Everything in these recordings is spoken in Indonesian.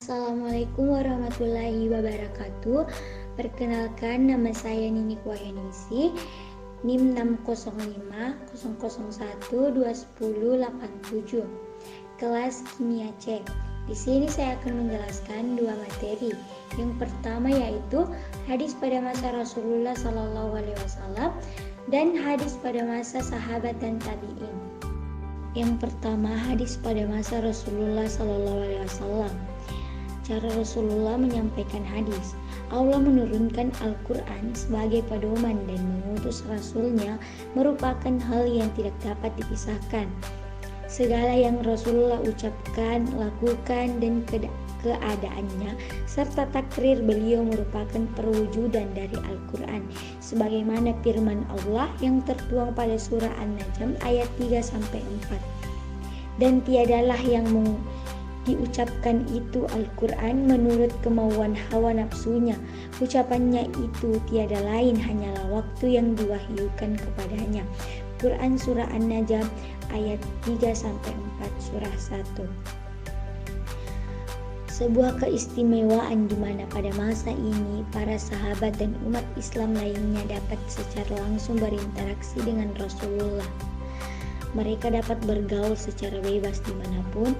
Assalamualaikum warahmatullahi wabarakatuh. Perkenalkan, nama saya Nini Kuahyanisi, NIM 60500121087, kelas Kimia C. Di sini saya akan menjelaskan dua materi. Yang pertama yaitu hadis pada masa Rasulullah SAW dan hadis pada masa sahabat dan tabi'in. Yang pertama, hadis pada masa Rasulullah SAW. Cara Rasulullah menyampaikan hadis. Allah menurunkan Al-Quran sebagai pedoman dan mengutus Rasulnya merupakan hal yang tidak dapat dipisahkan. Segala yang Rasulullah ucapkan, lakukan, dan keadaannya serta takrir beliau merupakan perwujudan dari Al-Quran, sebagaimana firman Allah yang tertuang pada surah An-Najm ayat 3-4. Dan tiadalah yang diucapkan itu Al-Quran menurut kemauan hawa nafsunya. Ucapannya itu tiada lain hanyalah waktu yang diwahyukan kepadanya. Quran surah An-Najm ayat 3-4 surah 1. Sebuah keistimewaan di mana pada masa ini para sahabat dan umat Islam lainnya dapat secara langsung berinteraksi dengan Rasulullah. Mereka dapat bergaul secara bebas dimanapun.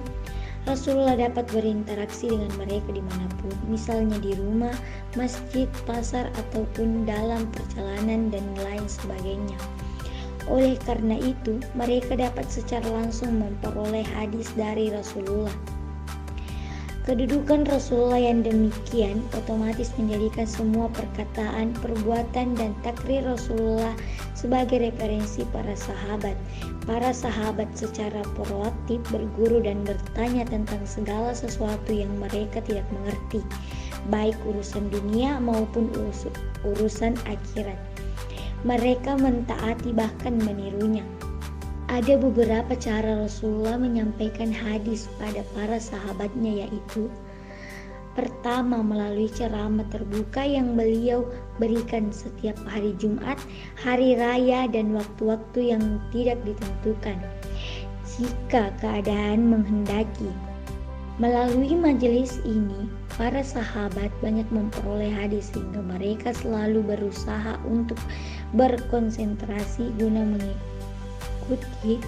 Rasulullah dapat berinteraksi dengan mereka dimanapun, misalnya di rumah, masjid, pasar, ataupun dalam perjalanan dan lain sebagainya. Oleh karena itu, mereka dapat secara langsung memperoleh hadis dari Rasulullah. Kedudukan Rasulullah yang demikian otomatis menjadikan semua perkataan, perbuatan, dan takrir Rasulullah sebagai referensi para sahabat. Para sahabat secara proaktif berguru dan bertanya tentang segala sesuatu yang mereka tidak mengerti, baik urusan dunia maupun urusan akhirat. Mereka mentaati bahkan menirunya. Ada beberapa cara Rasulullah menyampaikan hadis pada para sahabatnya, yaitu pertama, melalui ceramah terbuka yang beliau berikan setiap hari Jumat, hari raya, dan waktu-waktu yang tidak ditentukan jika keadaan menghendaki. Melalui majelis ini, para sahabat banyak memperoleh hadis sehingga mereka selalu berusaha untuk berkonsentrasi guna mengikuti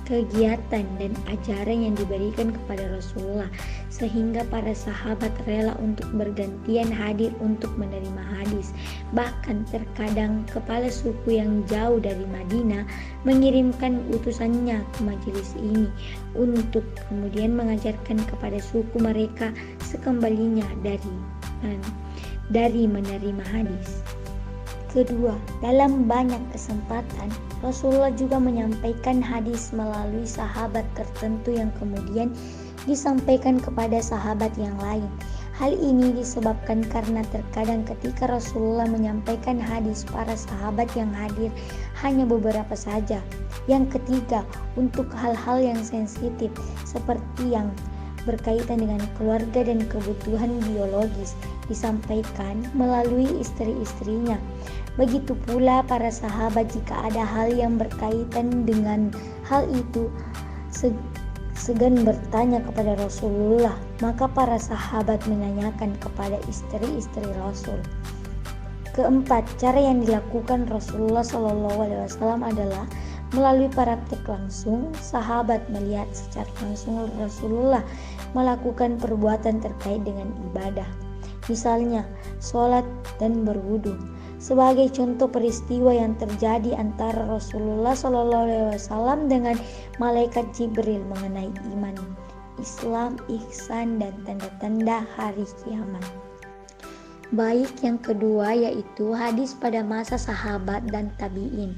kegiatan dan ajaran yang diberikan kepada Rasulullah, sehingga para sahabat rela untuk bergantian hadir untuk menerima hadis. Bahkan terkadang kepala suku yang jauh dari Madinah mengirimkan utusannya ke majelis ini untuk kemudian mengajarkan kepada suku mereka sekembalinya dari menerima hadis. Kedua, dalam banyak kesempatan Rasulullah juga menyampaikan hadis melalui sahabat tertentu yang kemudian disampaikan kepada sahabat yang lain. Hal ini disebabkan karena terkadang ketika Rasulullah menyampaikan hadis, para sahabat yang hadir hanya beberapa saja. Yang ketiga, untuk hal-hal yang sensitif seperti yang berkaitan dengan keluarga dan kebutuhan biologis disampaikan melalui istri-istrinya. Begitu pula para sahabat jika ada hal yang berkaitan dengan hal itu segan bertanya kepada Rasulullah, maka para sahabat menanyakan kepada istri-istri Rasul. Keempat, cara yang dilakukan Rasulullah SAW adalah melalui praktik langsung. Sahabat melihat secara langsung Rasulullah melakukan perbuatan terkait dengan ibadah, misalnya sholat dan berwudu. Sebagai contoh peristiwa yang terjadi antara Rasulullah SAW dengan malaikat Jibril mengenai iman, Islam, ihsan, dan tanda-tanda hari kiamat. Baik, yang kedua yaitu hadis pada masa sahabat dan tabi'in.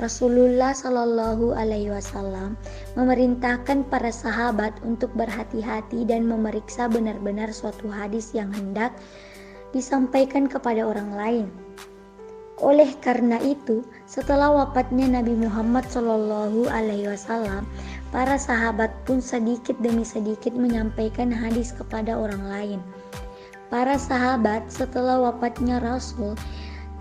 Rasulullah SAW memerintahkan para sahabat untuk berhati-hati dan memeriksa benar-benar suatu hadis yang hendak disampaikan kepada orang lain. Oleh karena itu, setelah wafatnya Nabi Muhammad SAW, para sahabat pun sedikit demi sedikit menyampaikan hadis kepada orang lain. Para sahabat setelah wafatnya Rasul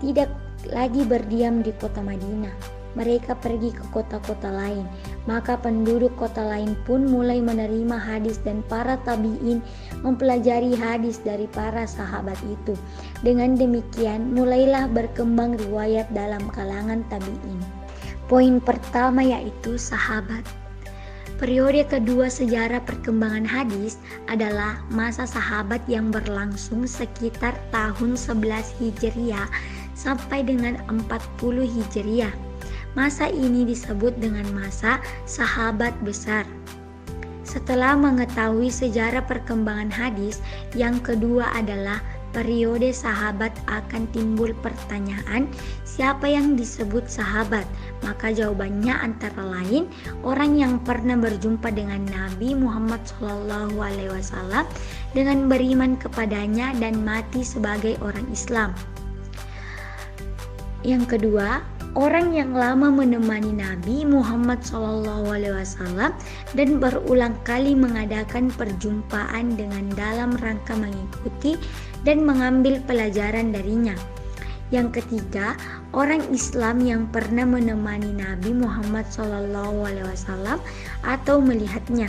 tidak lagi berdiam di kota Madinah. Mereka pergi ke kota-kota lain. Maka penduduk kota lain pun mulai menerima hadis dan para tabi'in mempelajari hadis dari para sahabat itu. Dengan demikian mulailah berkembang riwayat dalam kalangan tabi'in. Poin pertama yaitu sahabat. Periode kedua sejarah perkembangan hadis adalah masa sahabat yang berlangsung sekitar tahun 11 Hijriah sampai dengan 40 Hijriah. Masa ini disebut dengan masa sahabat besar. Setelah mengetahui sejarah perkembangan hadis, yang kedua adalah periode sahabat, akan timbul pertanyaan siapa yang disebut sahabat. Maka jawabannya antara lain orang yang pernah berjumpa dengan Nabi Muhammad SAW dengan beriman kepadanya dan mati sebagai orang Islam. Yang kedua, orang yang lama menemani Nabi Muhammad SAW dan berulang kali mengadakan perjumpaan dengan dalam rangka mengikuti dan mengambil pelajaran darinya. Yang ketiga, orang Islam yang pernah menemani Nabi Muhammad SAW atau melihatnya.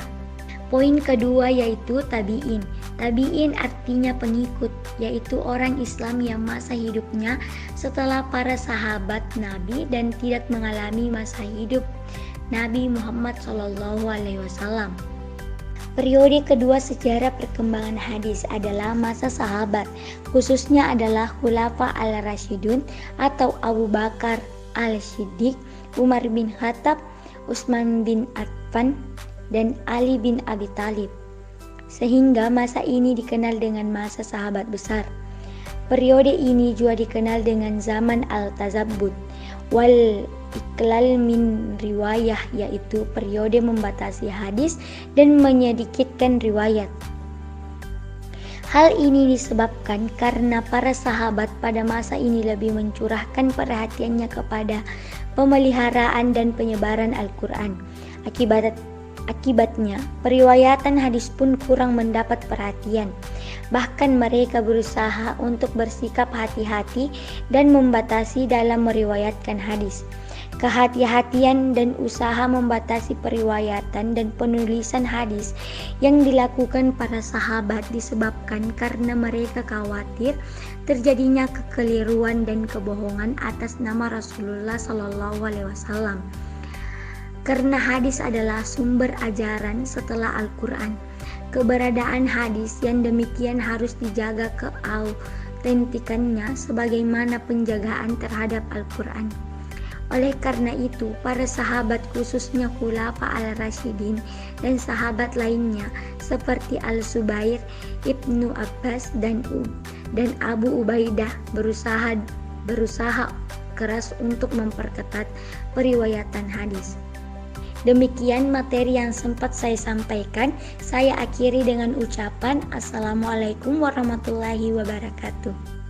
Poin kedua yaitu tabi'in. Tabi'in artinya pengikut, yaitu orang Islam yang masa hidupnya setelah para sahabat Nabi dan tidak mengalami masa hidup Nabi Muhammad SAW. Periode kedua sejarah perkembangan hadis adalah masa sahabat, khususnya adalah Khulafa al-Rasyidun atau Abu Bakar al-Siddiq, Umar bin Khattab, Utsman bin Affan, dan Ali bin Abi Thalib. Sehingga masa ini dikenal dengan masa sahabat besar. Periode ini juga dikenal dengan zaman al-tazabbut wal iklal min riwayah, yaitu periode membatasi hadis dan menyedikitkan riwayat. Hal ini disebabkan karena para sahabat pada masa ini lebih mencurahkan perhatiannya kepada pemeliharaan dan penyebaran Al-Quran. Akibatnya, periwayatan hadis pun kurang mendapat perhatian. Bahkan mereka berusaha untuk bersikap hati-hati dan membatasi dalam meriwayatkan hadis. Kehati-hatian dan usaha membatasi periwayatan dan penulisan hadis yang dilakukan para sahabat disebabkan karena mereka khawatir terjadinya kekeliruan dan kebohongan atas nama Rasulullah SAW. Karena hadis adalah sumber ajaran setelah Al-Quran, keberadaan hadis yang demikian harus dijaga keautentikannya sebagaimana penjagaan terhadap Al-Quran. Oleh karena itu, para sahabat khususnya Khulafa al-Rasyidin dan sahabat lainnya seperti Al-Zubair, Ibnu Abbas dan Abu Ubaidah berusaha keras untuk memperketat periwayatan hadis. Demikian materi yang sempat saya sampaikan. Saya akhiri dengan ucapan Assalamualaikum warahmatullahi wabarakatuh.